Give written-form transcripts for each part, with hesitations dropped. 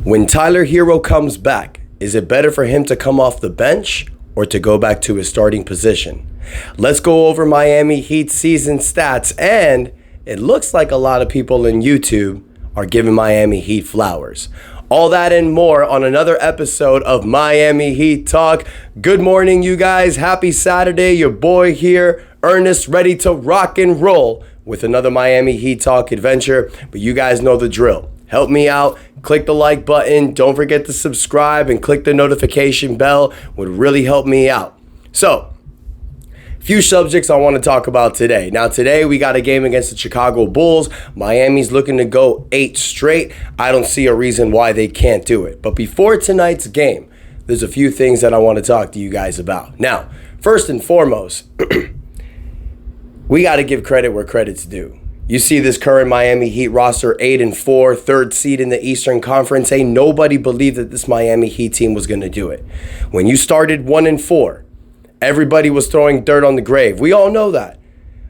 When Tyler Herro comes back, is it better for him to come off the bench or to go back to his starting position? Let's go over Miami Heat season stats, and it looks like a lot of people in YouTube are giving Miami Heat flowers. All that and more on another episode of Miami Heat Talk. Good morning, you guys. Happy Saturday. Your boy here, Ernest, ready to rock and roll with another Miami Heat Talk adventure. But you guys know the drill. Help me out. Click the like button. Don't forget to subscribe and click the notification bell. Would really help me out. So, few subjects I want to talk about today. Now, today we got a game against the Chicago Bulls. Miami's looking to go 8 straight. I don't see a reason why they can't do it. But before tonight's game, there's a few things that I want to talk to you guys about. Now, first and foremost, we got to give credit where credit's due. You see this current Miami Heat roster, 8-4, third seed in the Eastern Conference. Ain't nobody believed that this Miami Heat team was going to do it. When you started 1-4, everybody was throwing dirt on the grave. We all know that.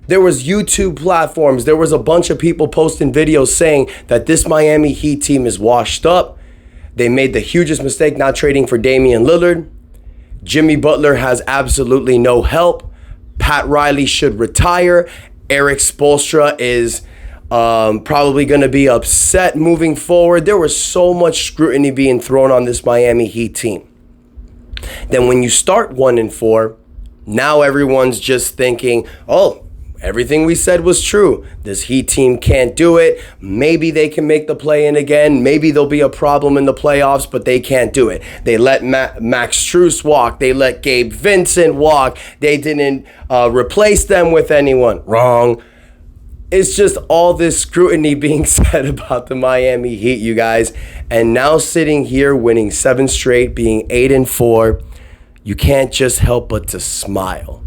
There was YouTube platforms. There was a bunch of people posting videos saying that this Miami Heat team is washed up. They made the hugest mistake not trading for Damian Lillard. Jimmy Butler has absolutely no help. Pat Riley should retire. Erik Spoelstra is probably going to be upset moving forward. There was so much scrutiny being thrown on this Miami Heat team. Then when you start 1-4, now everyone's just thinking, oh, everything we said was true. This Heat team can't do it. Maybe they can make the play-in again. Maybe there'll be a problem in the playoffs, but they can't do it. They let Max Strus walk. They let Gabe Vincent walk. They didn't replace them with anyone. Wrong. It's just all this scrutiny being said about the Miami Heat, you guys. And now sitting here winning 7 straight, being 8-4, you can't just help but to smile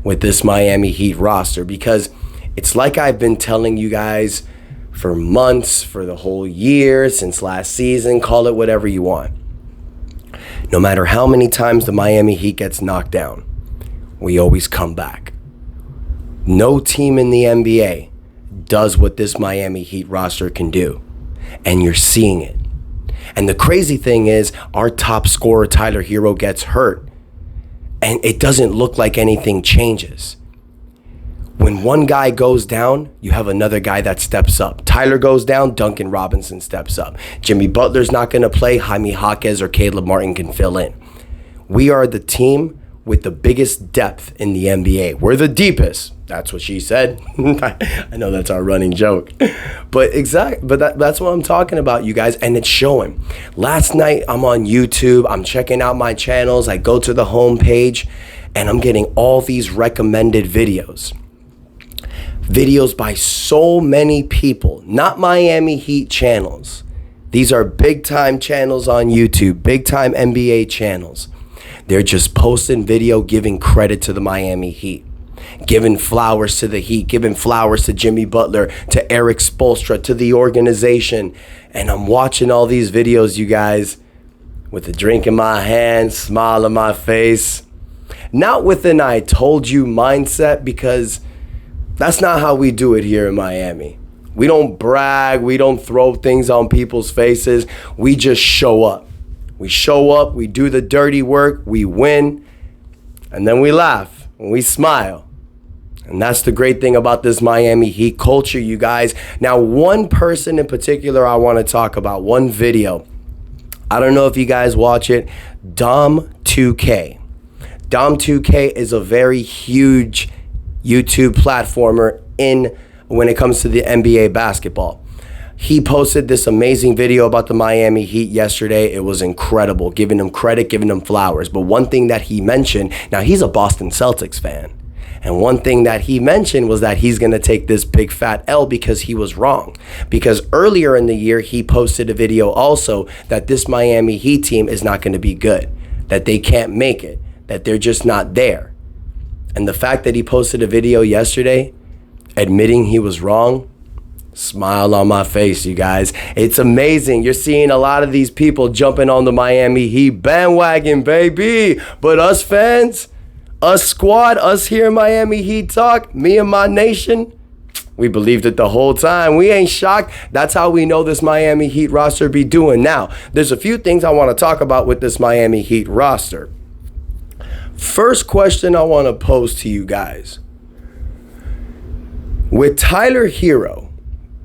with this Miami Heat roster, because it's like I've been telling you guys for months, for the whole year, since last season, call it whatever you want. No matter how many times the Miami Heat gets knocked down, we always come back. No team in the NBA does what this Miami Heat roster can do, and you're seeing it. And the crazy thing is, our top scorer, Tyler Herro, gets hurt, and it doesn't look like anything changes. When one guy goes down, you have another guy that steps up. Tyler goes down, Duncan Robinson steps up. Jimmy Butler's not going to play, Jaime Jaquez or Caleb Martin can fill in. We are the team with the biggest depth in the NBA. We're the deepest. That's what she said. I know that's our running joke. But that's what I'm talking about, you guys, and it's showing. Last night, I'm on YouTube. I'm checking out my channels. I go to the homepage, and I'm getting all these recommended videos. Videos by so many people, not Miami Heat channels. These are big-time channels on YouTube, big-time NBA channels. They're just posting video giving credit to the Miami Heat, giving flowers to the Heat, giving flowers to Jimmy Butler, to Erik Spoelstra, to the organization. And I'm watching all these videos, you guys, with a drink in my hand, smile on my face. Not with an I told you mindset, because that's not how we do it here in Miami. We don't brag. We don't throw things on people's faces. We just show up. We show up, we do the dirty work, we win, and then we laugh and we smile. And that's the great thing about this Miami Heat culture, you guys. Now, one person in particular I want to talk about, one video. I don't know if you guys watch it, Dom2K. Dom2K is a very huge YouTube platformer when it comes to the NBA basketball. He posted this amazing video about the Miami Heat yesterday. It was incredible, giving him credit, giving him flowers. But one thing that he mentioned, now he's a Boston Celtics fan, and one thing that he mentioned was that he's going to take this big fat L because he was wrong. Because earlier in the year, he posted a video also that this Miami Heat team is not going to be good, that they can't make it, that they're just not there. And the fact that he posted a video yesterday admitting he was wrong, smile on my face, you guys. It's amazing. You're seeing a lot of these people jumping on the Miami Heat bandwagon, baby. But us fans, us squad, us here in Miami Heat Talk, me and my nation, We believed it the whole time. We ain't shocked. That's how we know this Miami Heat roster be doing. Now, there's a few things I want to talk about with this Miami Heat roster. First question I want to pose to you guys. With Tyler Herro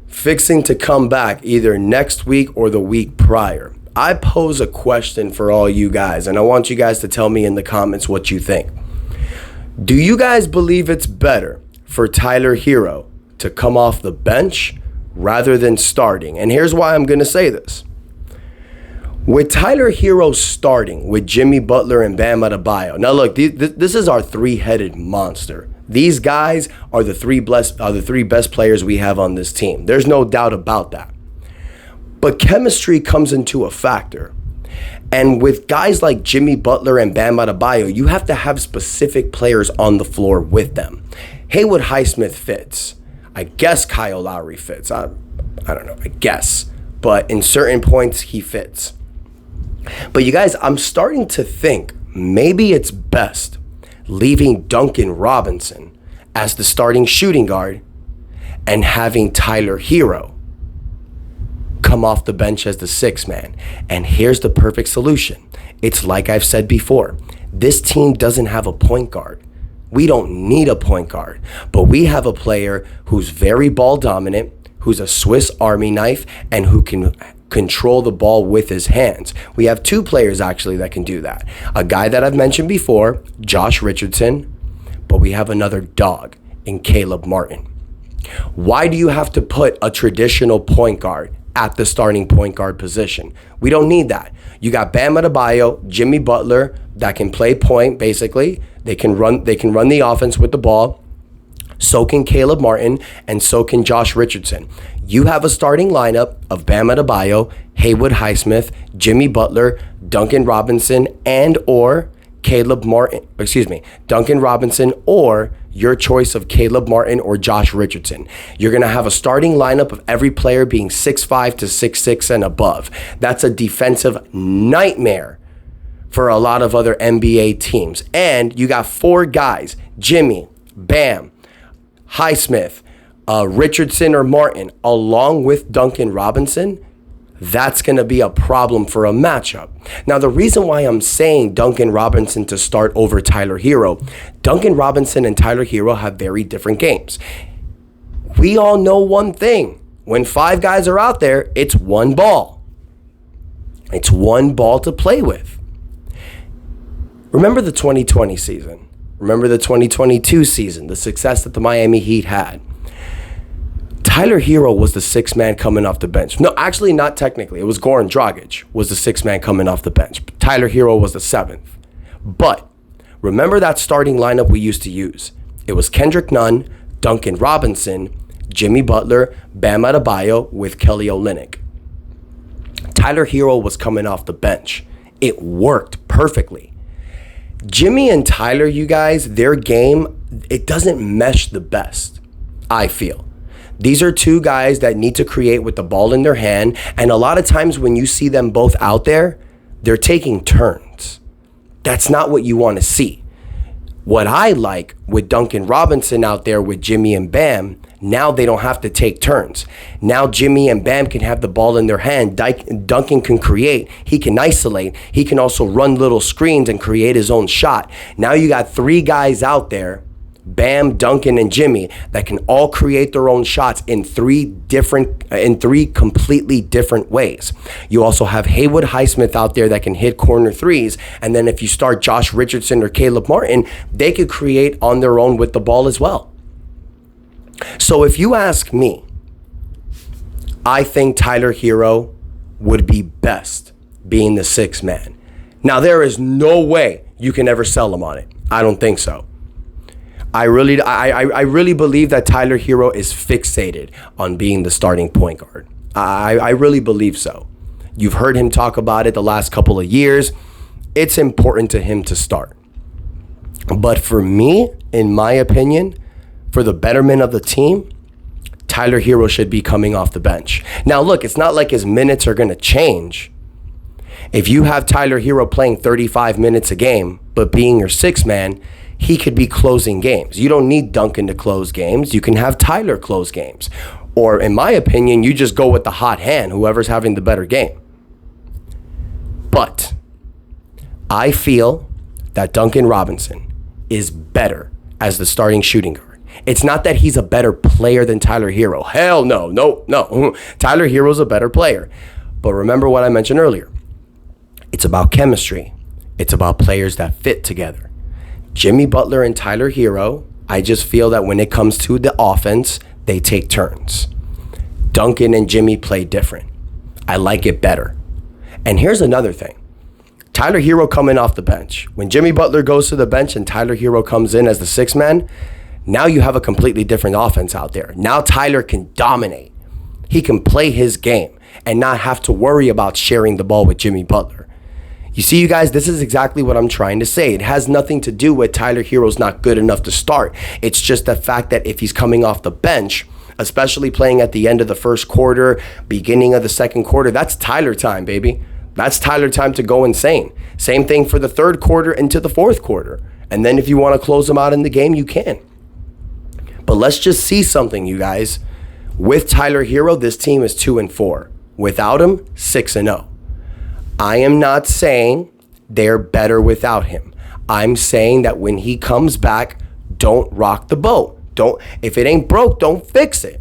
fixing to come back either next week or the week prior, I pose a question for all you guys, and I want you guys to tell me in the comments what you think. Do you guys believe it's better for Tyler Herro to come off the bench rather than starting? And here's why I'm going to say this. With Tyler Herro starting with Jimmy Butler and Bam Adebayo. Now look, this is our three-headed monster. These guys are the three best players we have on this team. There's no doubt about that. But chemistry comes into a factor. And with guys like Jimmy Butler and Bam Adebayo, you have to have specific players on the floor with them. Haywood Highsmith fits. I guess Kyle Lowry fits. I don't know, I guess. But in certain points, he fits. But you guys, I'm starting to think maybe it's best leaving Duncan Robinson as the starting shooting guard and having Tyler Herro come off the bench as the sixth man. And here's the perfect solution. It's like I've said before. This team doesn't have a point guard. We don't need a point guard, but we have a player who's very ball dominant, who's a Swiss Army knife, and who can control the ball with his hands. We have two players actually that can do that. A guy that I've mentioned before, Josh Richardson, but we have another dog in Caleb Martin. Why do you have to put a traditional point guard at the starting point guard position? We don't need that. You got Bam Adebayo, Jimmy Butler that can play point basically. They can run the offense with the ball. So can Caleb Martin and so can Josh Richardson. You have a starting lineup of Bam Adebayo, Haywood Highsmith, Jimmy Butler, Duncan Robinson, and or Duncan Robinson or your choice of Caleb Martin or Josh Richardson. You're going to have a starting lineup of every player being 6'5" to 6'6" and above. That's a defensive nightmare for a lot of other NBA teams. And you got four guys, Jimmy, Bam, Highsmith, Richardson or Martin, along with Duncan Robinson. That's going to be a problem for a matchup. Now, the reason why I'm saying Duncan Robinson to start over Tyler Herro, Duncan Robinson and Tyler Herro have very different games. We all know one thing. When five guys are out there, it's one ball. It's one ball to play with. Remember the 2020 season. Remember the 2022 season, the success that the Miami Heat had. Tyler Herro was the sixth man coming off the bench. No, actually not technically. It was Goran Dragic was the sixth man coming off the bench. Tyler Herro was the seventh. But remember that starting lineup we used to use. It was Kendrick Nunn, Duncan Robinson, Jimmy Butler, Bam Adebayo with Kelly Olynyk. Tyler Herro was coming off the bench. It worked perfectly. Jimmy and Tyler, you guys, their game, it doesn't mesh the best, I feel. These are two guys that need to create with the ball in their hand. And a lot of times when you see them both out there, they're taking turns. That's not what you want to see. What I like with Duncan Robinson out there with Jimmy and Bam, now they don't have to take turns. Now Jimmy and Bam can have the ball in their hand. Duncan can create. He can isolate. He can also run little screens and create his own shot. Now you got three guys out there, Bam, Duncan, and Jimmy, that can all create their own shots in three completely different ways. You also have Haywood Highsmith out there that can hit corner threes. And then if you start Josh Richardson or Caleb Martin, they could create on their own with the ball as well. So if you ask me, I think Tyler Herro would be best being the sixth man. Now, there is no way you can ever sell him on it. I don't think so. I really believe that Tyler Herro is fixated on being the starting point guard. I really believe so. You've heard him talk about it the last couple of years. It's important to him to start. But for me, in my opinion, for the betterment of the team, Tyler Herro should be coming off the bench. Now, look, it's not like his minutes are going to change. If you have Tyler Herro playing 35 minutes a game, but being your sixth man, he could be closing games. You don't need Duncan to close games. You can have Tyler close games. Or in my opinion, you just go with the hot hand, whoever's having the better game. But I feel that Duncan Robinson is better as the starting shooting guard. It's not that he's a better player than Tyler Herro. Hell no. Tyler Herro's a better player. But remember what I mentioned earlier. It's about chemistry. It's about players that fit together. Jimmy Butler and Tyler Herro, I just feel that when it comes to the offense, they take turns. Duncan and Jimmy play different. I like it better. And here's another thing. Tyler Herro coming off the bench. When Jimmy Butler goes to the bench and Tyler Herro comes in as the sixth man, now you have a completely different offense out there. Now Tyler can dominate. He can play his game and not have to worry about sharing the ball with Jimmy Butler. You see, you guys, this is exactly what I'm trying to say. It has nothing to do with Tyler Herro's not good enough to start. It's just the fact that if he's coming off the bench, especially playing at the end of the first quarter, beginning of the second quarter, that's Tyler time, baby. That's Tyler time to go insane. Same thing for the third quarter into the fourth quarter. And then if you want to close him out in the game, you can. But let's just see something, you guys. With Tyler Herro, this team is 2-4. Without him, 6-0. I am not saying they're better without him. I'm saying that when he comes back, don't rock the boat. If it ain't broke, don't fix it.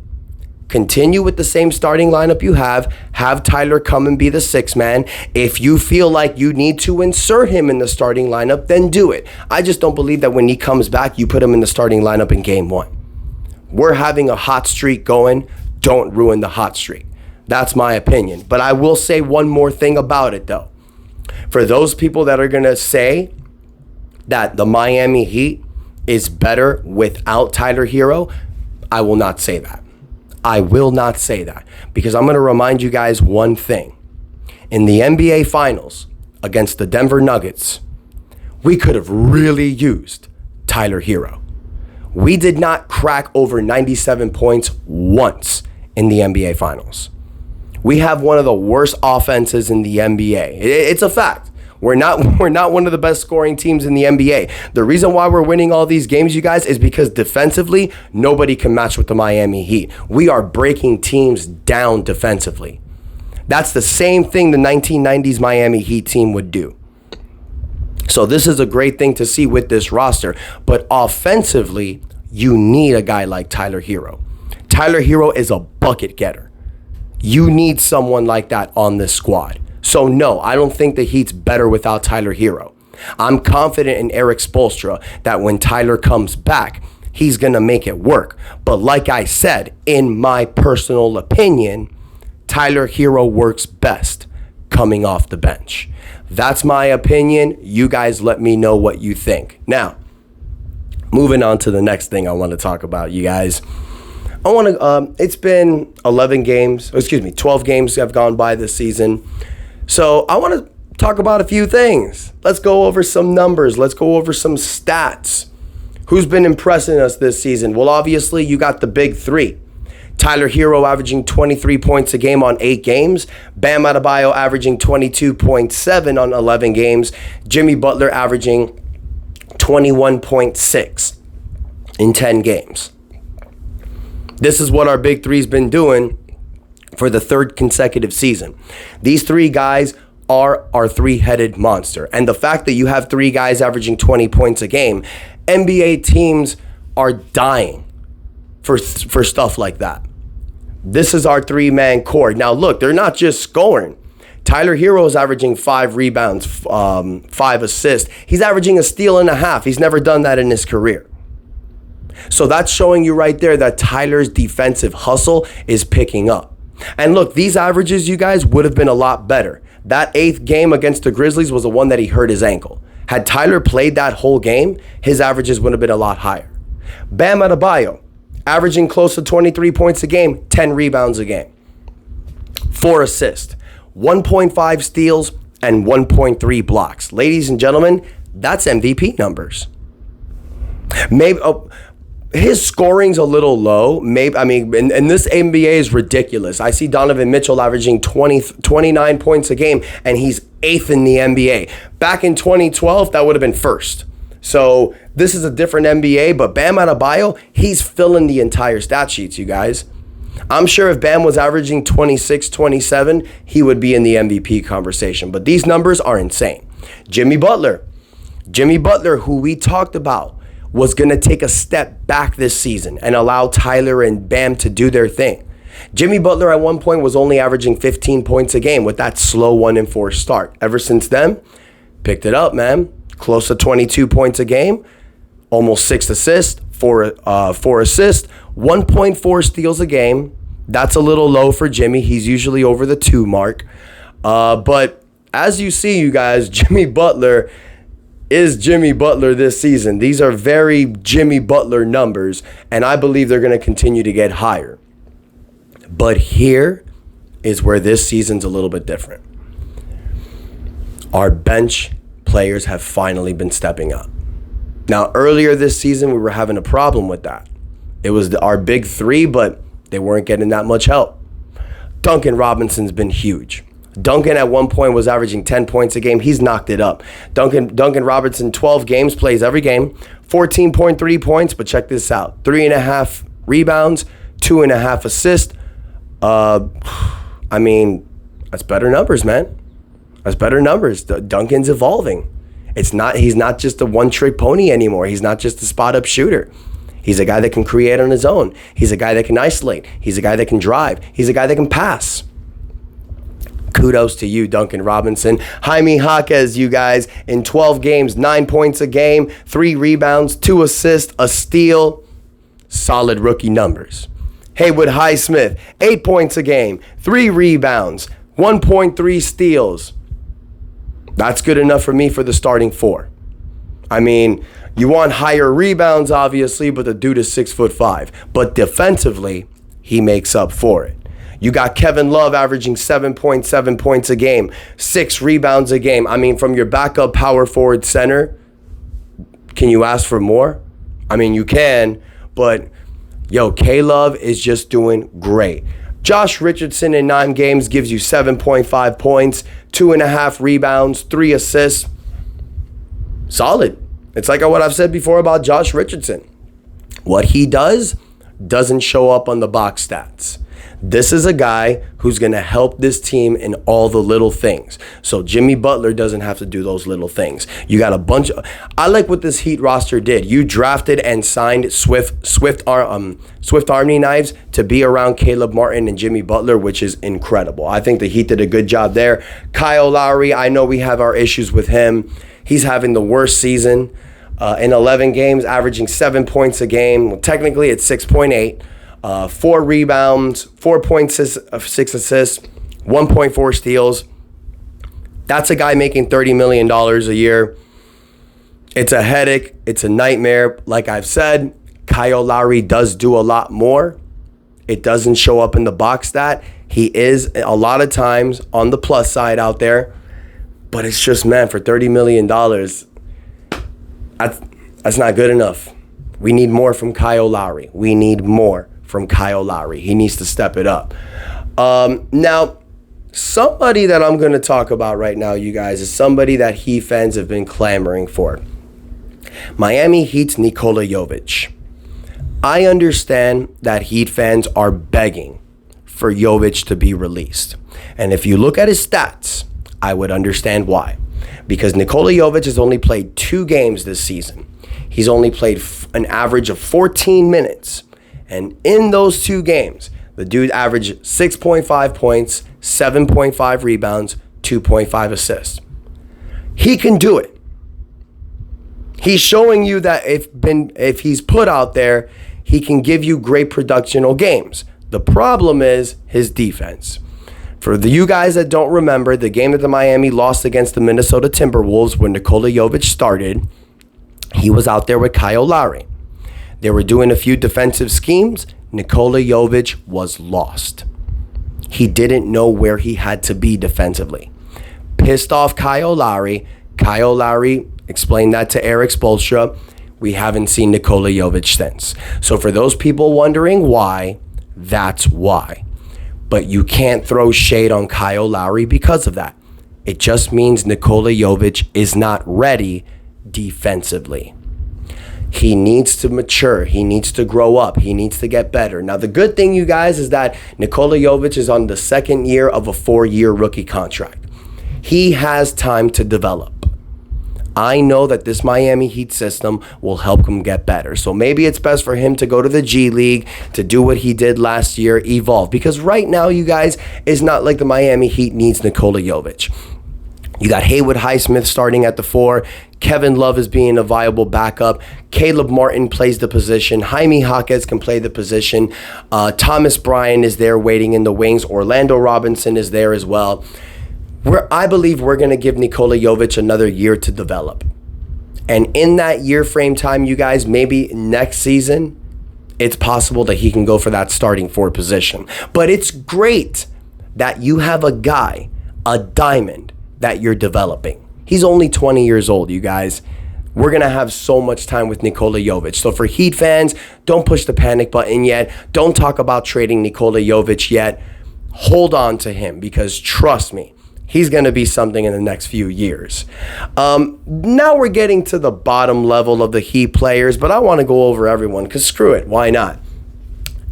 Continue with the same starting lineup you have. Have Tyler come and be the sixth man. If you feel like you need to insert him in the starting lineup, then do it. I just don't believe that when he comes back, you put him in the starting lineup in game one. We're having a hot streak going. Don't ruin the hot streak. That's my opinion. But I will say one more thing about it, though. For those people that are going to say that the Miami Heat is better without Tyler Herro, I will not say that. I will not say that. Because I'm going to remind you guys one thing. In the NBA Finals against the Denver Nuggets, we could have really used Tyler Herro. We did not crack over 97 points once in the NBA Finals. We have one of the worst offenses in the NBA. It's a fact. We're not one of the best scoring teams in the NBA. The reason why we're winning all these games, you guys, is because defensively, nobody can match with the Miami Heat. We are breaking teams down defensively. That's the same thing the 1990s Miami Heat team would do. So this is a great thing to see with this roster. But offensively, you need a guy like Tyler Herro. Tyler Herro is a bucket getter. You need someone like that on this squad. So no, I don't think the Heat's better without Tyler Herro. I'm confident in Eric Spoelstra that when Tyler comes back, he's going to make it work. But like I said, in my personal opinion, Tyler Herro works best coming off the bench. That's my opinion. You guys let me know what you think. Now, moving on to the next thing I want to talk about, you guys. It's been 12 games have gone by this season. So I want to talk about a few things. Let's go over some numbers. Let's go over some stats. Who's been impressing us this season? Well, obviously, you got the big three. Tyler Herro averaging 23 points a game on 8 games. Bam Adebayo averaging 22.7 on 11 games. Jimmy Butler averaging 21.6 in 10 games. This is what our big three's been doing for the third consecutive season. These three guys are our three-headed monster. And the fact that you have three guys averaging 20 points a game, NBA teams are dying for stuff like that. This is our three-man core. Now, look, they're not just scoring. Tyler Herro is averaging 5 rebounds, 5 assists. He's averaging a steal and a half. He's never done that in his career. So that's showing you right there that Tyler's defensive hustle is picking up. And look, these averages, you guys, would have been a lot better. That 8th game against the Grizzlies was the one that he hurt his ankle. Had Tyler played that whole game, his averages would have been a lot higher. Bam Adebayo, averaging close to 23 points a game, 10 rebounds a game. 4 assists, 1.5 steals, and 1.3 blocks. Ladies and gentlemen, that's MVP numbers. Maybe his scoring's a little low. And this NBA is ridiculous. I see Donovan Mitchell averaging 29 points a game, and he's 8th in the NBA. Back in 2012, that would have been first. So this is a different NBA, but Bam Adebayo, he's filling the entire stat sheets, you guys. I'm sure if Bam was averaging 26, 27, he would be in the MVP conversation. But these numbers are insane. Jimmy Butler, who we talked about, was going to take a step back this season and allow Tyler and Bam to do their thing. Jimmy Butler at one point was only averaging 15 points a game with that slow 1-4 start. Ever since then, picked it up, man. Close to 22 points a game, almost 6 assists, 4 assists, 1.4 steals a game. That's a little low for Jimmy. He's usually over the 2 mark. But as you see, you guys, Jimmy Butler is Jimmy Butler this season. These are very Jimmy Butler numbers, and I believe they're going to continue to get higher. But here is where this season's a little bit different. Our bench players have finally been stepping up. Now, earlier this season, we were having a problem with that. It was our big 3, but they weren't getting that much help. Duncan Robinson's been huge. Duncan at one point was averaging 10 points a game. He's knocked it up. Duncan Robinson, 12 games, plays every game, 14.3 points, but check this out. 3.5 rebounds, 2.5 assists. I mean, that's better numbers, man. That's better numbers. Duncan's evolving. He's not just a one-trick pony anymore. He's not just a spot-up shooter. He's a guy that can create on his own. He's a guy that can isolate. He's a guy that can drive. He's a guy that can pass. Kudos to you, Duncan Robinson. Jaime Jaquez, you guys, in 12 games, 9 points a game, 3 rebounds, 2 assists, a steal. Solid rookie numbers. Haywood Highsmith, 8 points a game, 3 rebounds, 1.3 steals. That's good enough for me for the starting 4. I mean, you want higher rebounds, obviously, but the dude is 6'5". But defensively, he makes up for it. You got Kevin Love averaging 7.7 points a game, 6 rebounds a game. I mean, from your backup power forward center, can you ask for more? I mean, you can, but yo, K-Love is just doing great. Josh Richardson in 9 games gives you 7.5 points, 2.5 rebounds, 3 assists. Solid. It's like what I've said before about Josh Richardson. What he does doesn't show up on the box stats. This is a guy who's going to help this team in all the little things. So Jimmy Butler doesn't have to do those little things. You got a bunch of... I like what this Heat roster did. You drafted and signed Swift Army Knives to be around Caleb Martin and Jimmy Butler, which is incredible. I think the Heat did a good job there. Kyle Lowry, I know we have our issues with him. He's having the worst season. In 11 games, averaging 7 points a game. Well, technically, it's 6.8. 4 rebounds, 4.6 assists, 1.4 steals. That's a guy making $30 million a year. It's a headache. It's a nightmare. Like I've said, Kyle Lowry does do a lot more. It doesn't show up in the box stat. He is a lot of times on the plus side out there. But it's just, man, for $30 million, that's not good enough. We need more from Kyle Lowry. We need more from Kyle Lowry. He needs to step it up. Now, somebody that I'm going to talk about right now, you guys, is somebody that Heat fans have been clamoring for. Miami Heat's Nikola Jovic. I understand that Heat fans are begging for Jovic to be released. And if you look at his stats, I would understand why. Because Nikola Jovic has only played 2 games this season. He's only played an average of 14 minutes. And in those 2 games, the dude averaged 6.5 points, 7.5 rebounds, 2.5 assists. He can do it. He's showing you that if he's put out there, he can give you great productional games. The problem is his defense. For you guys that don't remember, the game that the Miami lost against the Minnesota Timberwolves when Nikola Jovic started, he was out there with Kyle Lowry. They were doing a few defensive schemes. Nikola Jovic was lost. He didn't know where he had to be defensively. Pissed off Kyle Lowry. Kyle Lowry explained that to Eric Spoelstra. We haven't seen Nikola Jovic since. So for those people wondering why, that's why. But you can't throw shade on Kyle Lowry because of that. It just means Nikola Jovic is not ready defensively. He needs to mature. He needs to grow up. He needs to get better. Now, the good thing, you guys, is that Nikola Jovic is on the second year of a 4-year rookie contract. He has time to develop. I know that this Miami Heat system will help him get better. So maybe it's best for him to go to the G League, to do what he did last year, evolve. Because right now, you guys, it's not like the Miami Heat needs Nikola Jovic. You got Haywood Highsmith starting at the 4. Kevin Love is being a viable backup. Caleb Martin plays the position. Jaime Jaquez can play the position. Thomas Bryant is there waiting in the wings. Orlando Robinson is there as well. I believe we're going to give Nikola Jovic another year to develop. And in that year frame time, you guys, maybe next season, it's possible that he can go for that starting 4 position. But it's great that you have a guy, a diamond, that you're developing. He's only 20 years old, you guys. We're going to have so much time with Nikola Jovic. So for Heat fans, don't push the panic button yet. Don't talk about trading Nikola Jovic yet. Hold on to him, because trust me, he's going to be something in the next few years. Now we're getting to the bottom level of the Heat players, but I want to go over everyone, because screw it, why not?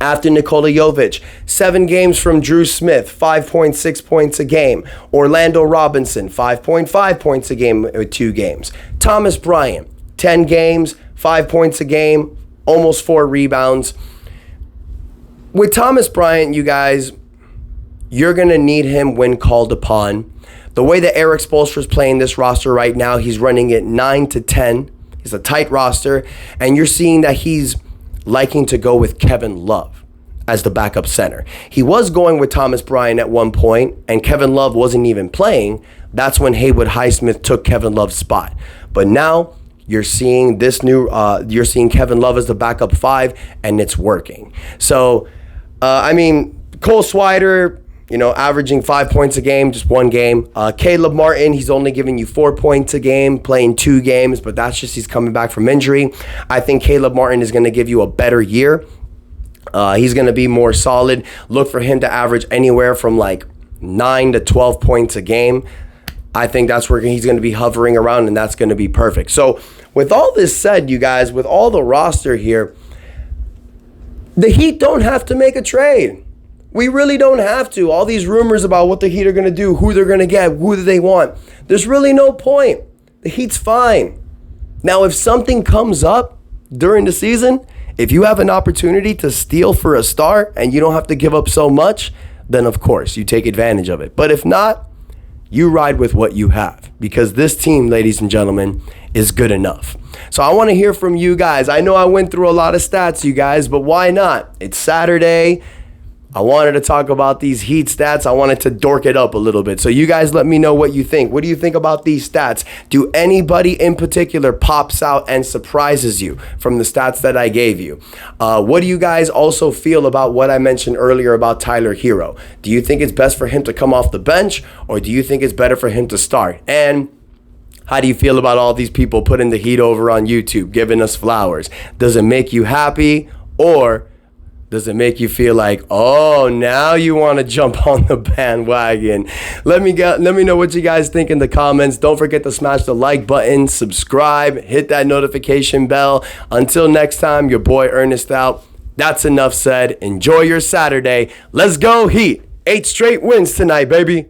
After Nikola Jovic, 7 games from Drew Smith, 5.6 points a game. Orlando Robinson, 5.5 points a game with 2 games. Thomas Bryant, 10 games, 5 points a game, almost 4 rebounds. With Thomas Bryant, you guys, you're going to need him when called upon. The way that Eric Spoelstra is playing this roster right now, he's running it 9 to 10. It's a tight roster, and you're seeing that he's liking to go with Kevin Love as the backup center. He was going with Thomas Bryant at one point, and Kevin Love wasn't even playing. That's when Haywood Highsmith took Kevin Love's spot. But now you're seeing you're seeing Kevin Love as the backup 5, and it's working. So, Cole Swider, averaging 5 points a game, just 1 game. Caleb Martin, he's only giving you 4 points a game, playing 2 games, but that's just he's coming back from injury. I think Caleb Martin is going to give you a better year. He's going to be more solid. Look for him to average anywhere from like 9 to 12 points a game. I think that's where he's going to be hovering around, and that's going to be perfect. So with all this said, you guys, with all the roster here, the Heat don't have to make a trade. We really don't have to. All these rumors about what the Heat are going to do, who they're going to get, who do they want. There's really no point. The Heat's fine. Now, if something comes up during the season, if you have an opportunity to steal for a star and you don't have to give up so much, then of course you take advantage of it. But if not, you ride with what you have, because this team, ladies and gentlemen, is good enough. So I want to hear from you guys. I know I went through a lot of stats, you guys, but why not? It's Saturday. I wanted to talk about these Heat stats. I wanted to dork it up a little bit. So you guys let me know what you think. What do you think about these stats? Do anybody in particular pops out and surprises you from the stats that I gave you? What do you guys also feel about what I mentioned earlier about Tyler Herro? Do you think it's best for him to come off the bench, or do you think it's better for him to start? And how do you feel about all these people putting the Heat over on YouTube, giving us flowers? Does it make you happy, or does it make you feel like, oh, now you want to jump on the bandwagon? Let me know what you guys think in the comments. Don't forget to smash the like button, subscribe, hit that notification bell. Until next time, your boy Ernest out. That's enough said. Enjoy your Saturday. Let's go Heat. 8 straight wins tonight, baby.